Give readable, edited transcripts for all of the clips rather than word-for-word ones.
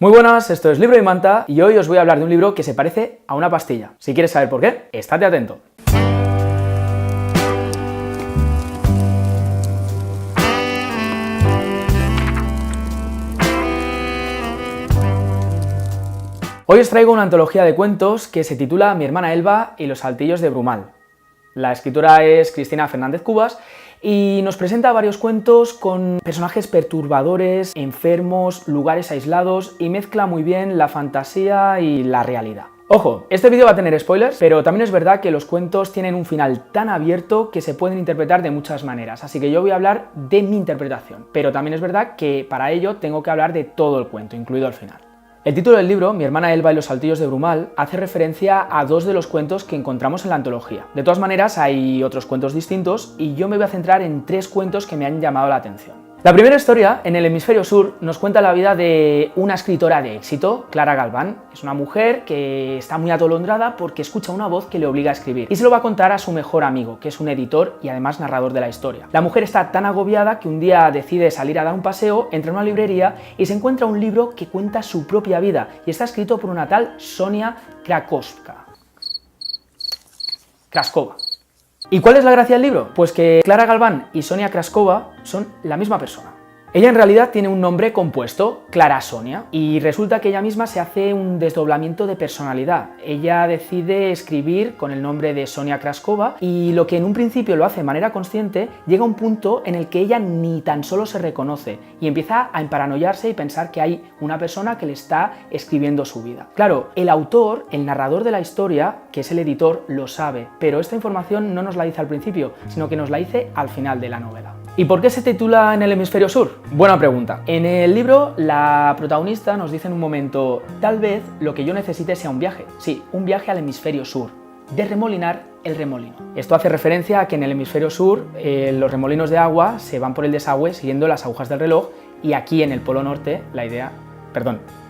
Muy buenas, esto es Libro y Manta y hoy os voy a hablar de un libro que se parece a una pastilla. Si quieres saber por qué, estate atento. Hoy os traigo una antología de cuentos que se titula Mi hermana Elba y los saltillos de Brumal. La escritora es Cristina Fernández Cubas y nos presenta varios cuentos con personajes perturbadores, enfermos, lugares aislados y mezcla muy bien la fantasía y la realidad. Ojo, este vídeo va a tener spoilers, pero también es verdad que los cuentos tienen un final tan abierto que se pueden interpretar de muchas maneras, así que yo voy a hablar de mi interpretación, pero también es verdad que para ello tengo que hablar de todo el cuento, incluido el final. El título del libro, Mi hermana Elba y los saltillos de Brumal, hace referencia a dos de los cuentos que encontramos en la antología. De todas maneras, hay otros cuentos distintos y yo me voy a centrar en tres cuentos que me han llamado la atención. La primera historia, en el hemisferio sur, nos cuenta la vida de una escritora de éxito, Clara Galván. Es una mujer que está muy atolondrada porque escucha una voz que le obliga a escribir y se lo va a contar a su mejor amigo, que es un editor y además narrador de la historia. La mujer está tan agobiada que un día decide salir a dar un paseo, entra en una librería y se encuentra un libro que cuenta su propia vida y está escrito por una tal Sonia Kraskova. ¿Y cuál es la gracia del libro? Pues que Clara Galván y Sonia Kraskova son la misma persona. Ella en realidad tiene un nombre compuesto, Clara Sonia, y resulta que ella misma se hace un desdoblamiento de personalidad. Ella decide escribir con el nombre de Sonia Kraskova y lo que en un principio lo hace de manera consciente, llega a un punto en el que ella ni tan solo se reconoce y empieza a emparanoiarse y pensar que hay una persona que le está escribiendo su vida. Claro, el autor, el narrador de la historia, que es el editor, lo sabe, pero esta información no nos la dice al principio, sino que nos la dice al final de la novela. ¿Y por qué se titula En el hemisferio sur? Buena pregunta. En el libro, la protagonista nos dice en un momento: tal vez lo que yo necesite sea un viaje. Sí, un viaje al hemisferio sur, de remolinar el remolino. Esto hace referencia a que en el hemisferio sur los remolinos de agua se van por el desagüe siguiendo las agujas del reloj y aquí en el polo norte,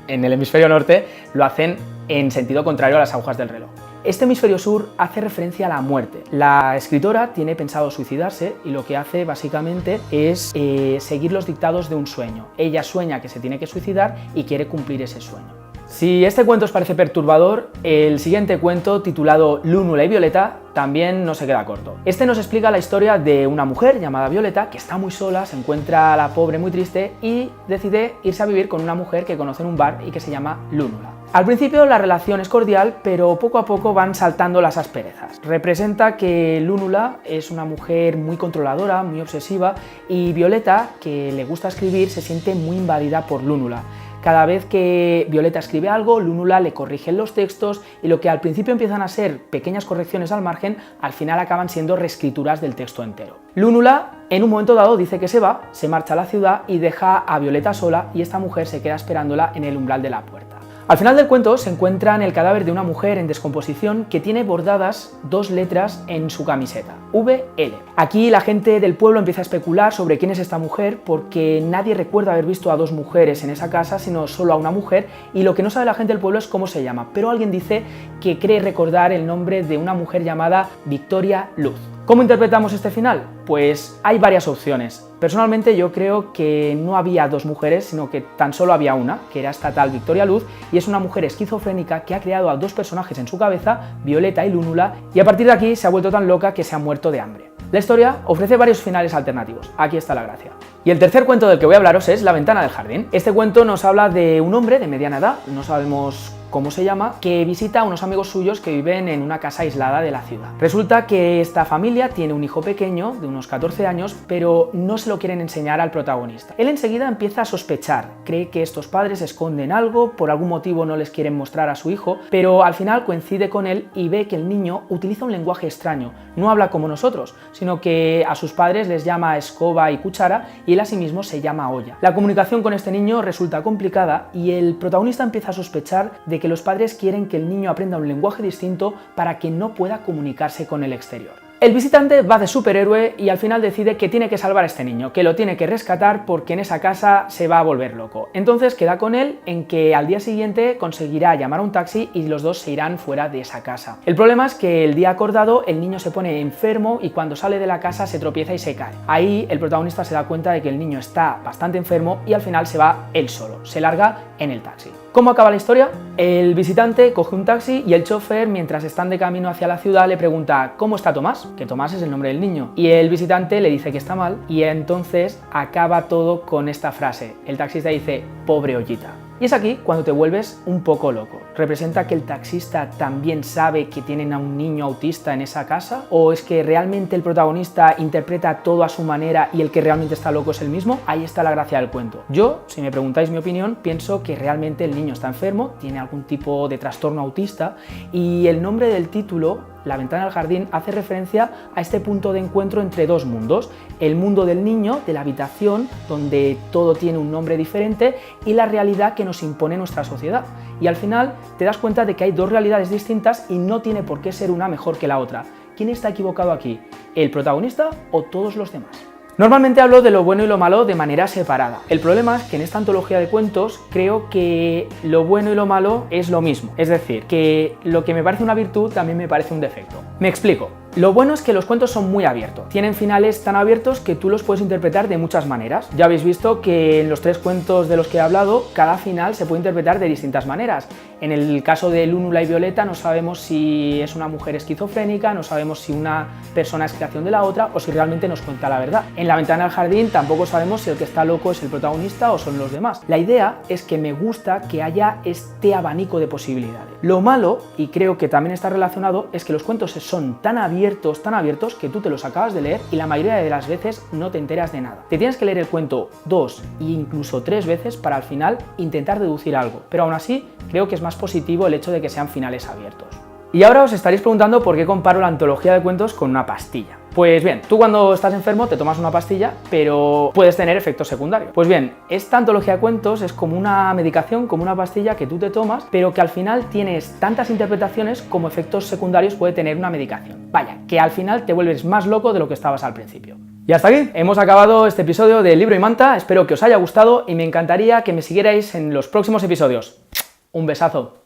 en el hemisferio norte lo hacen en sentido contrario a las agujas del reloj. Este hemisferio sur hace referencia a la muerte. La escritora tiene pensado suicidarse y lo que hace básicamente es seguir los dictados de un sueño. Ella sueña que se tiene que suicidar y quiere cumplir ese sueño. Si este cuento os parece perturbador, el siguiente cuento, titulado Lúnula y Violeta, también no se queda corto. Este nos explica la historia de una mujer llamada Violeta que está muy sola, se encuentra a la pobre muy triste y decide irse a vivir con una mujer que conoce en un bar y que se llama Lúnula. Al principio la relación es cordial, pero poco a poco van saltando las asperezas. Representa que Lúnula es una mujer muy controladora, muy obsesiva, y Violeta, que le gusta escribir, se siente muy invadida por Lúnula. Cada vez que Violeta escribe algo, Lúnula le corrige los textos y lo que al principio empiezan a ser pequeñas correcciones al margen, al final acaban siendo reescrituras del texto entero. Lúnula, en un momento dado, dice que se va, se marcha a la ciudad y deja a Violeta sola y esta mujer se queda esperándola en el umbral de la puerta. Al final del cuento se encuentran el cadáver de una mujer en descomposición que tiene bordadas dos letras en su camiseta, VL. Aquí la gente del pueblo empieza a especular sobre quién es esta mujer porque nadie recuerda haber visto a dos mujeres en esa casa, sino solo a una mujer, y lo que no sabe la gente del pueblo es cómo se llama, pero alguien dice que cree recordar el nombre de una mujer llamada Victoria Luz. ¿Cómo interpretamos este final? Pues hay varias opciones. Personalmente yo creo que no había dos mujeres, sino que tan solo había una, que era esta tal Victoria Luz, y es una mujer esquizofrénica que ha creado a dos personajes en su cabeza, Violeta y Lúnula, y a partir de aquí se ha vuelto tan loca que se ha muerto de hambre. La historia ofrece varios finales alternativos, aquí está la gracia. Y el tercer cuento del que voy a hablaros es La ventana del jardín. Este cuento nos habla de un hombre de mediana edad, no sabemos cómo se llama, que visita a unos amigos suyos que viven en una casa aislada de la ciudad. Resulta que esta familia tiene un hijo pequeño de unos 14 años, pero no se lo quieren enseñar al protagonista. Él enseguida empieza a sospechar, cree que estos padres esconden algo, por algún motivo no les quieren mostrar a su hijo, pero al final coincide con él y ve que el niño utiliza un lenguaje extraño, no habla como nosotros, sino que a sus padres les llama escoba y cuchara y él a sí mismo se llama olla. La comunicación con este niño resulta complicada y el protagonista empieza a sospechar de que los padres quieren que el niño aprenda un lenguaje distinto para que no pueda comunicarse con el exterior. El visitante va de superhéroe y al final decide que tiene que salvar a este niño, que lo tiene que rescatar porque en esa casa se va a volver loco. Entonces queda con él en que al día siguiente conseguirá llamar a un taxi y los dos se irán fuera de esa casa. El problema es que el día acordado el niño se pone enfermo y cuando sale de la casa se tropieza y se cae. Ahí el protagonista se da cuenta de que el niño está bastante enfermo y al final se va él solo, se larga en el taxi. ¿Cómo acaba la historia? El visitante coge un taxi y el chofer, mientras están de camino hacia la ciudad, le pregunta ¿cómo está Tomás? Que Tomás es el nombre del niño. Y el visitante le dice que está mal y entonces acaba todo con esta frase. El taxista dice pobre ollita. Y es aquí cuando te vuelves un poco loco. ¿Representa que el taxista también sabe que tienen a un niño autista en esa casa? ¿O es que realmente el protagonista interpreta todo a su manera y el que realmente está loco es el mismo? Ahí está la gracia del cuento. Yo, si me preguntáis mi opinión, pienso que realmente el niño está enfermo, tiene algún tipo de trastorno autista y el nombre del título, La ventana del jardín, hace referencia a este punto de encuentro entre dos mundos. El mundo del niño, de la habitación, donde todo tiene un nombre diferente, y la realidad que nos impone nuestra sociedad. Y al final te das cuenta de que hay dos realidades distintas y no tiene por qué ser una mejor que la otra. ¿Quién está equivocado aquí? ¿El protagonista o todos los demás? Normalmente hablo de lo bueno y lo malo de manera separada. El problema es que en esta antología de cuentos creo que lo bueno y lo malo es lo mismo. Es decir, que lo que me parece una virtud también me parece un defecto. Me explico. Lo bueno es que los cuentos son muy abiertos. Tienen finales tan abiertos que tú los puedes interpretar de muchas maneras. Ya habéis visto que en los 3 cuentos de los que he hablado, cada final se puede interpretar de distintas maneras. En el caso de Lúnula y Violeta no sabemos si es una mujer esquizofrénica, no sabemos si una persona es creación de la otra o si realmente nos cuenta la verdad. En La ventana del jardín tampoco sabemos si el que está loco es el protagonista o son los demás. La idea es que me gusta que haya este abanico de posibilidades. Lo malo, y creo que también está relacionado, es que los cuentos son tan abiertos que tú te los acabas de leer y la mayoría de las veces no te enteras de nada. Te tienes que leer el cuento 2 e incluso 3 veces para al final intentar deducir algo, pero aún así creo que es más positivo el hecho de que sean finales abiertos. Y ahora os estaréis preguntando por qué comparo la antología de cuentos con una pastilla. Pues bien, tú cuando estás enfermo te tomas una pastilla, pero puedes tener efectos secundarios. Pues bien, esta antología de cuentos es como una medicación, como una pastilla que tú te tomas, pero que al final tienes tantas interpretaciones como efectos secundarios puede tener una medicación. Vaya, que al final te vuelves más loco de lo que estabas al principio. Y hasta aquí, hemos acabado este episodio de Libro y Manta, espero que os haya gustado y me encantaría que me siguierais en los próximos episodios. Un besazo.